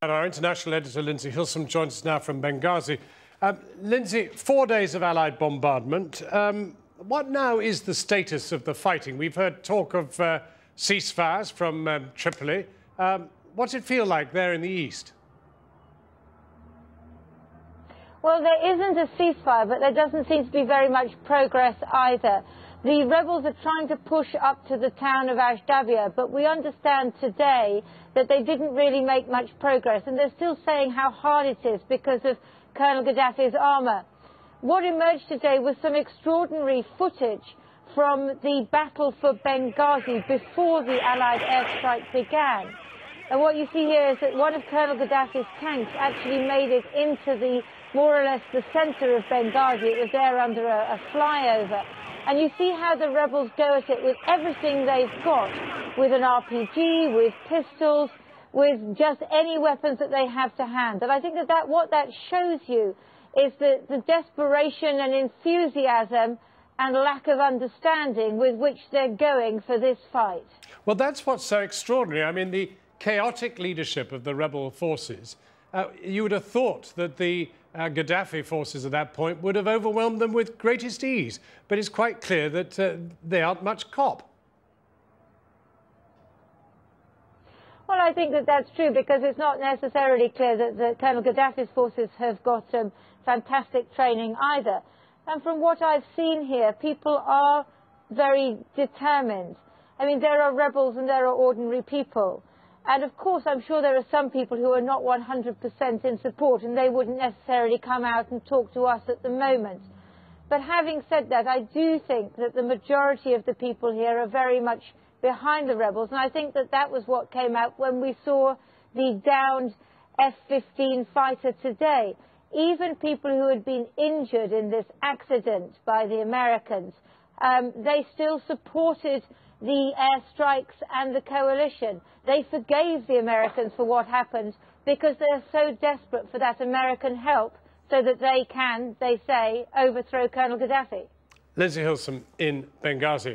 And our international editor, Lindsey Hilsum, joins us now from Benghazi. Lindsey, 4 days of Allied bombardment. What now is the status of the fighting? We've heard talk of ceasefires from Tripoli. What's it feel like there in the east? Well, there isn't a ceasefire, but there doesn't seem to be very much progress either. The rebels are trying to push up to the town of Ashdabia, but we understand today that they didn't really make much progress, and they're still saying how hard it is because of Colonel Gaddafi's armour. What emerged today was some extraordinary footage from the battle for Benghazi before the Allied airstrike began. And what you see here is that one of Colonel Gaddafi's tanks actually made it into the more or less the centre of Benghazi. It was there under a flyover. And you see how the rebels go at it with everything they've got, with an RPG, with pistols, with just any weapons that they have to hand. And I think that what that shows you is the desperation and enthusiasm and lack of understanding with which they're going for this fight. Well, that's what's so extraordinary. I mean, the chaotic leadership of the rebel forces, you would have thought that the Gaddafi forces at that point would have overwhelmed them with greatest ease. But it's quite clear that they aren't much cop. Well, I think that that's true, because it's not necessarily clear that Colonel Gaddafi's forces have got fantastic training either. And from what I've seen here, people are very determined. I mean, there are rebels and there are ordinary people. And of course, I'm sure there are some people who are not 100% in support, and they wouldn't necessarily come out and talk to us at the moment. But having said that, I do think that the majority of the people here are very much behind the rebels. And I think that that was what came out when we saw the downed F-15 fighter today. Even people who had been injured in this accident by the Americans, they still supported the airstrikes and the coalition. They forgave the Americans for what happened because they're so desperate for that American help so that they can, they say, overthrow Colonel Gaddafi. Lindsey Hilsum in Benghazi.